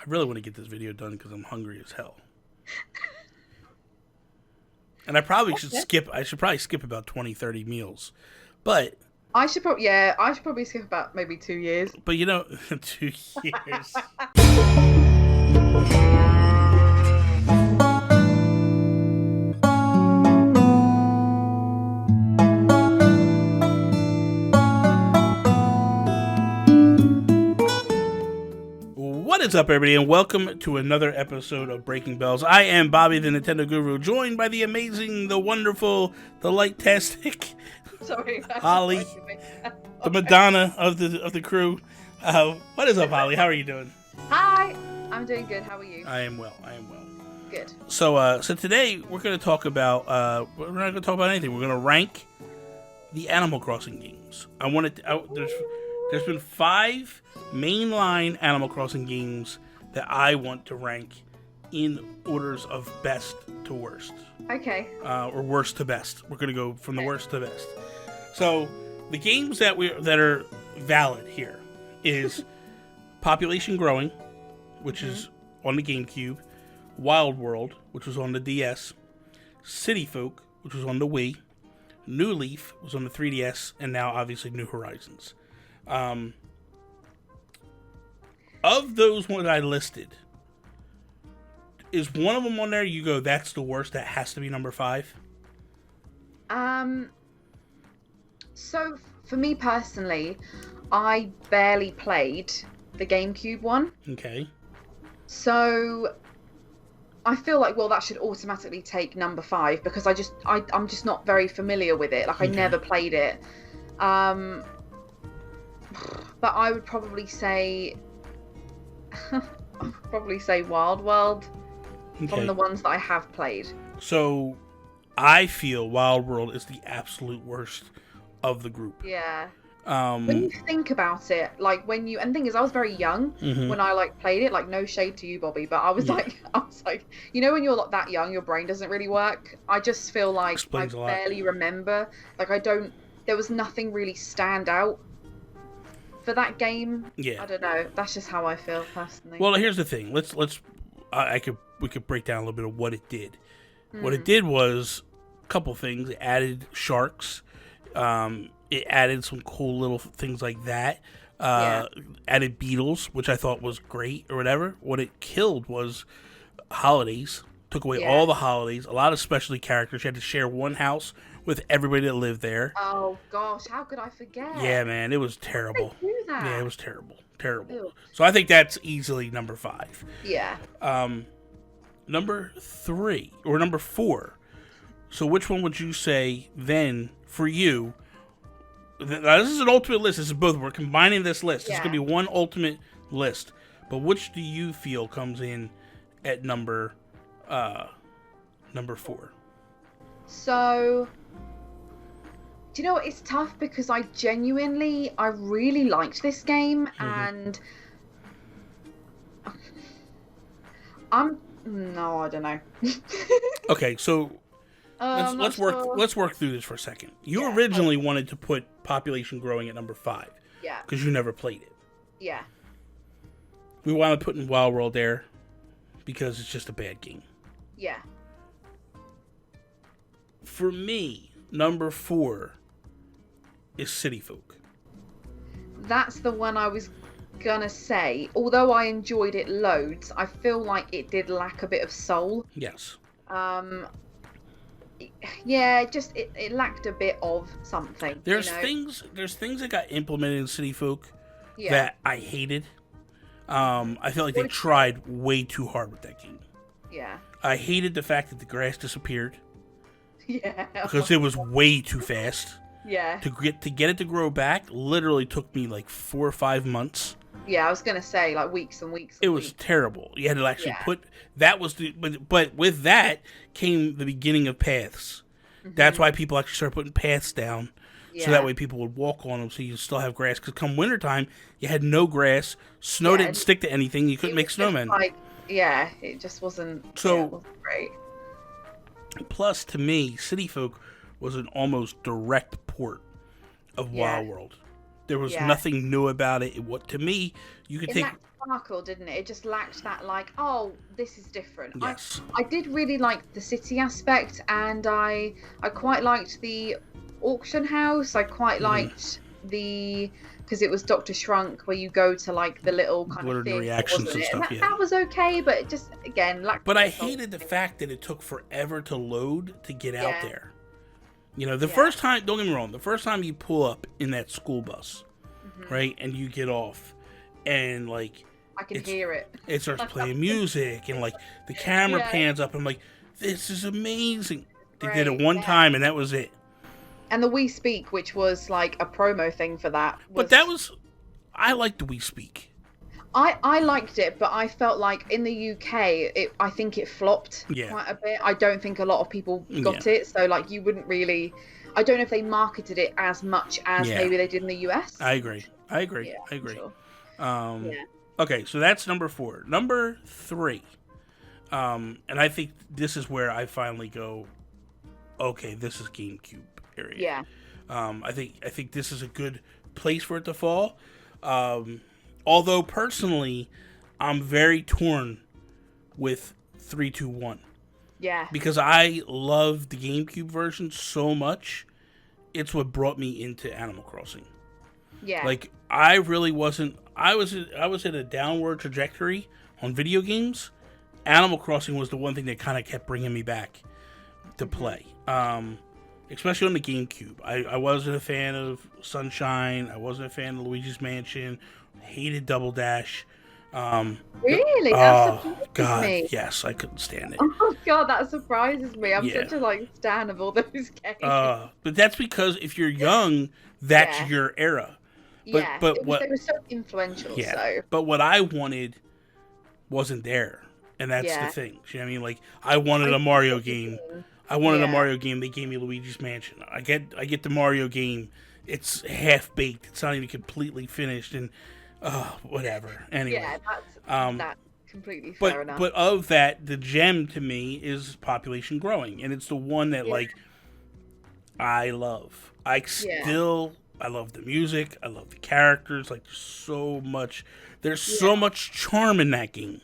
really want to get this video done because I'm hungry as hell. And I probably should skip. I should probably skip about 20, 30 meals, but I should probably skip about maybe 2 years. But 2 years. What is up, everybody, and welcome to another episode of Breaking Bells. I am Bobby, the Nintendo Guru, joined by the amazing, the wonderful, the light-tastic Holly, the Madonna of the crew. What is up, Holly? How are you doing? Hi, I'm doing good. How are you? I am well. Good. So today we're going to talk about. We're not going to talk about anything. We're going to rank the Animal Crossing games. There's been 5 mainline Animal Crossing games that I want to rank in orders of best to worst. Okay. Or worst to best. We're going to go from the worst to best. So the games that are valid here is Population Growing, which is on the GameCube, Wild World, which was on the DS, City Folk, which was on the Wii, New Leaf was on the 3DS, and now obviously New Horizons. Of those ones I listed, is one of them on there you go, that's the worst, that has to be number 5? So for me personally, I barely played the GameCube one. Okay. So I feel like, well, that should automatically take number 5 because I'm just not very familiar with it. Like, I never played it. But I would probably say Wild World from the ones that I have played. So I feel Wild World is the absolute worst of the group. Yeah. When you think about it, like and the thing is, I was very young when I played it. Like, no shade to you, Bobby, but I was like, you know, when you're that young, your brain doesn't really work. I just feel like Explains I barely remember. Like, there was nothing really stand out for that game. Yeah. I don't know. That's just how I feel personally. Well, here's the thing. We could break down a little bit of what it did. What it did was a couple things. It added sharks. It added some cool little things like that. Added beetles, which I thought was great or whatever. What it killed was holidays. Took away all the holidays. A lot of specialty characters. You had to share one house with everybody that lived there. Oh gosh, how could I forget? Yeah, man, it was terrible. How did they do that? Yeah, it was terrible. Ew. So I think that's easily number 5. Yeah. Number 3 or number 4. So which one would you say then for you? Now, this is an ultimate list. This is both. We're combining this list. It's going to be one ultimate list. But which do you feel comes in at number 4? So, do you know what? It's tough because I really liked this game, and no, I don't know. Okay, so let's work through this for a second. You originally wanted to put Population Growing at number 5. Yeah. Because you never played it. Yeah. We wanted to put in Wild World there because it's just a bad game. Yeah. For me, number 4 is City Folk. That's the one I was gonna say. Although I enjoyed it loads, I feel like it did lack a bit of soul. Yes. Yeah, it lacked a bit of something. There's things that got implemented in City Folk that I hated. I feel like they tried way too hard with that game. Yeah. I hated the fact that the grass disappeared. Yeah. Because it was way too fast. Yeah. To get it to grow back literally took me like 4 or 5 months. Yeah, I was gonna say like weeks and weeks. It was terrible. You had to actually put that was but with that came the beginning of paths. That's why people actually started putting paths down, so that way people would walk on them. So you still have grass. Because come wintertime, you had no grass. Snow didn't stick to anything. You couldn't make snowmen. It just wasn't. So it wasn't great. Plus, to me, City Folk was an almost direct port of Wild World. There was nothing new about it. To me, you could take sparkle, didn't it? It just lacked that, like, oh, this is different. Yes. I did really like the city aspect, and I quite liked the auction house. I quite liked the, because it was Dr. Shrunk, where you go to like the little kind of the theater, reactions wasn't and it? stuff. And that was okay, but it just, again, lacked. But I hated the fact that it took forever to load to get out there. You know, the first time, don't get me wrong, the first time you pull up in that school bus, right, and you get off, and like, I can hear it. It starts playing music, and like the camera pans up. I'm like, this is amazing. They did it one time, and that was it. And the We Speak, which was like a promo thing for that. But that was, I liked the We Speak. I liked it, but I felt like in the UK, I think it flopped quite a bit. I don't think a lot of people got it, so like you wouldn't really. I don't know if they marketed it as much as maybe they did in the US. I agree. Sure. Okay, so that's number 4. Number 3, and I think this is where I finally go, okay, this is GameCube area. Yeah. I think this is a good place for it to fall. Although personally, I'm very torn with 3-2-1. Yeah. Because I love the GameCube version so much, it's what brought me into Animal Crossing. Yeah. Like, I really wasn't. I was in a downward trajectory on video games. Animal Crossing was the one thing that kind of kept bringing me back to play. Especially on the GameCube. I wasn't a fan of Sunshine. I wasn't a fan of Luigi's Mansion. Hated Double Dash. Really? Oh God, me. Yes, I couldn't stand it. Oh God, that surprises me. I'm such a stan of all those games. But that's because if you're young, that's your era. But they were so influential. Yeah. So. But what I wanted wasn't there, and that's the thing. You know what I mean? Like, I wanted a Mario game. I wanted a Mario game. They gave me Luigi's Mansion. I get the Mario game. It's half baked. It's not even completely finished, and whatever. Anyway, that's completely fair enough. But of that, the gem to me is population growing, and it's the one that like I love. I love the music. I love the characters. Like, so much. There's so much charm in that game.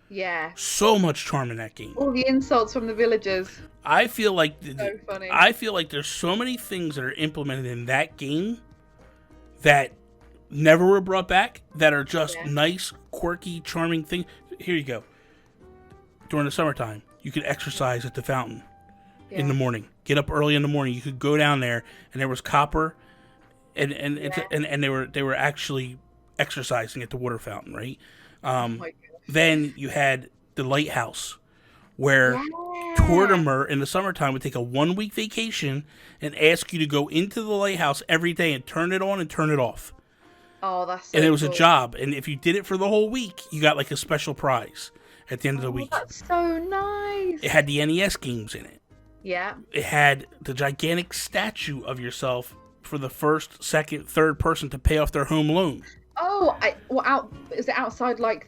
Yeah. So much charm in that game. All the insults from the villagers. I feel like so funny. I feel like there's so many things that are implemented in that game that never were brought back, that are just nice, quirky, charming things. Here you go. During the summertime, you could exercise at the fountain in the morning. Get up early in the morning. You could go down there, and there was copper, and they were actually exercising at the water fountain, right? Then you had the lighthouse, where Tortimer in the summertime would take a 1-week vacation and ask you to go into the lighthouse every day and turn it on and turn it off. Oh, that's so and it was a job, and if you did it for the whole week, you got like a special prize at the end of the week. That's so nice. It had the NES games in it. Yeah. It had the gigantic statue of yourself for the first, second, third person to pay off their home loan. Oh, is it outside like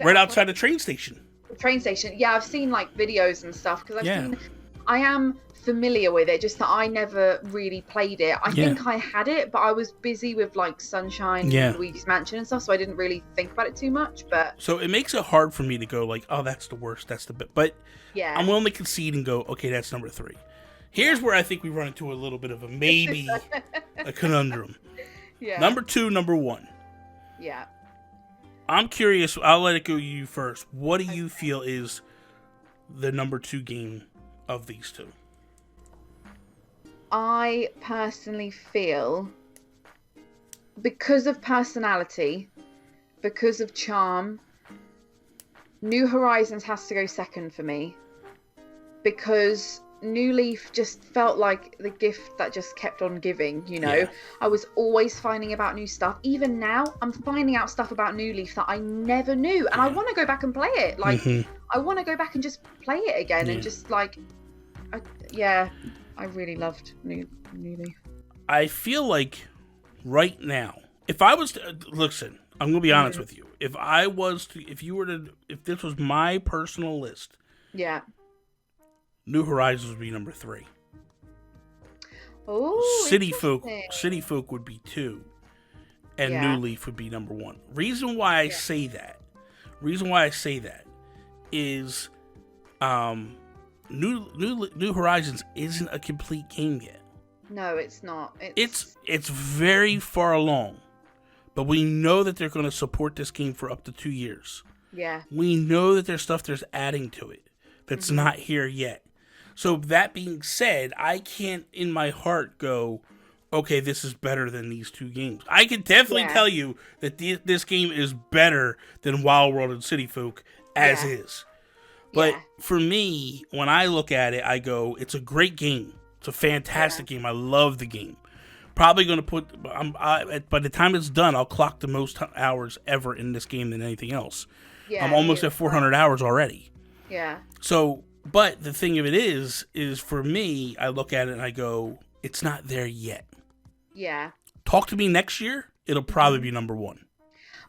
right outside the train station? The train station. Yeah, I've seen like videos and stuff because I am familiar with it, just that I never really played it. I think I had it, but I was busy with like Sunshine and Luigi's Mansion and stuff, so I didn't really think about it too much. But so it makes it hard for me to go like, oh, that's the worst, that's the bit. But I'm willing to concede and go, okay, that's number 3. Here's where I think we run into a little bit of a maybe a conundrum. Yeah. Number 2, number 1. Yeah. I'm curious. I'll let it go to you first. What do you feel is the number 2 game of these two? I personally feel, because of personality, because of charm, New Horizons has to go second for me. Because New Leaf just felt like the gift that just kept on giving, you know. I was always finding about new stuff. Even now, I'm finding out stuff about New Leaf that I never knew, and I want to go back and play it. Like, I want to go back and just play it again, and just like, I really loved New Leaf. I feel like right now, if I was to listen, I'm gonna be honest with you. If this was my personal list, New Horizons would be number 3. Oh, City Folk would be 2, and New Leaf would be number one. Reason why I say that is New Horizons isn't a complete game yet. No, it's not. It's very far along, but we know that they're going to support this game for up to 2 years. Yeah. We know that there's stuff there's adding to it that's not here yet. So that being said, I can't in my heart go, okay, this is better than these two games. I can definitely tell you that this game is better than Wild World and City Folk as is. But for me, when I look at it, I go, it's a great game. It's a fantastic game. I love the game. Probably going to put, by the time it's done, I'll clock the most hours ever in this game than anything else. Yeah, I'm almost at 400 hours already. Yeah. So, but the thing of it is for me, I look at it and I go, it's not there yet. Yeah. Talk to me next year, it'll probably be number one.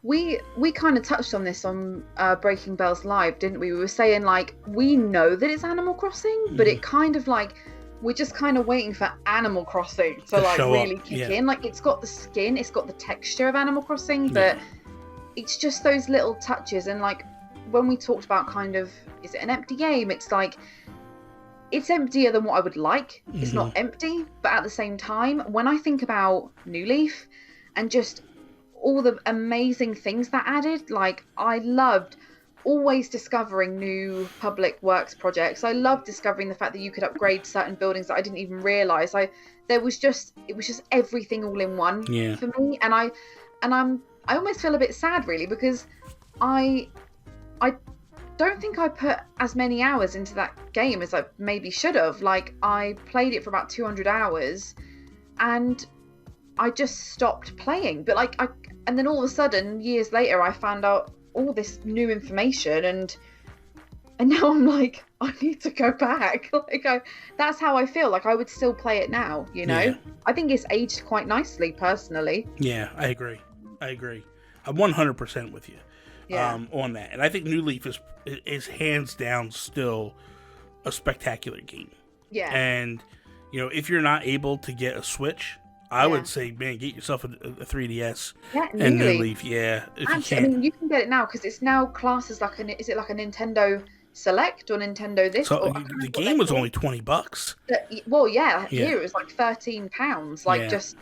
We kind of touched on this on Breaking Bells Live, didn't we? We were saying, like, we know that it's Animal Crossing, but it kind of, like, we're just kind of waiting for Animal Crossing to like, really kick in. Like, it's got the skin, it's got the texture of Animal Crossing, but it's just those little touches. And, like, when we talked about kind of, is it an empty game? It's like, it's emptier than what I would like. It's not empty, but at the same time, when I think about New Leaf and just all the amazing things that added, like, I loved always discovering new public works projects. I loved discovering the fact that you could upgrade certain buildings that I didn't even realize. It was just everything all in one for me. And I almost feel a bit sad, really, because I don't think I put as many hours into that game as I maybe should have. Like, I played it for about 200 hours and I just stopped playing. But and then all of a sudden, years later, I found out all this new information, and now I'm like, I need to go back. That's how I feel. Like, I would still play it now, you know? Yeah. I think it's aged quite nicely, personally. Yeah, I agree. I'm 100% with you on that. And I think New Leaf is hands down still a spectacular game. Yeah. And, you know, if you're not able to get a Switch, I would say, man, get yourself a 3DS and New Leaf. Yeah, actually, I mean, you can get it now because it's now classed as like is it like a Nintendo Select or Nintendo this? So the game was only $20. Well, here it was like £13. Like just,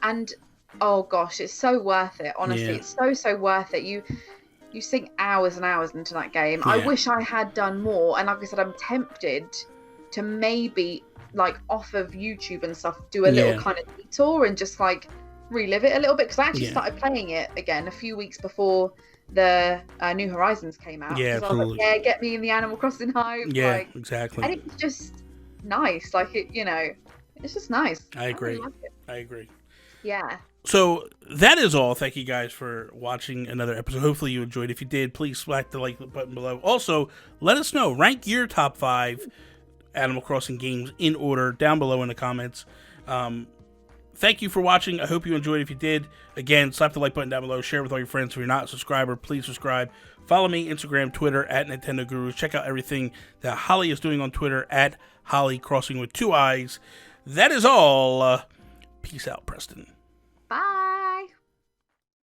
and oh gosh, it's so worth it. Honestly, it's so worth it. You sink hours and hours into that game. I wish I had done more. And like I said, I'm tempted to maybe, like, off of YouTube and stuff, do a little kind of detour and just like relive it a little bit, because I actually started playing it again a few weeks before the New Horizons came out. Yeah, absolutely. I was like, get me in the Animal Crossing hype. Yeah, like, exactly. And it was just nice. Like, it, you know, it's just nice. I agree. I agree. Yeah. So that is all. Thank you guys for watching another episode. Hopefully you enjoyed. If you did, please smack the like button below. Also, let us know. Rank your top 5 Animal Crossing games in order down below in the comments. Thank you for watching. I hope you enjoyed. If you did, again, slap the like button down below. Share it with all your friends. If you're not a subscriber, please subscribe. Follow me, Instagram, Twitter, at Nintendo Gurus. Check out everything that Holly is doing on Twitter, at Holly Crossing with 2 eyes. That is all. Peace out, Preston. Bye.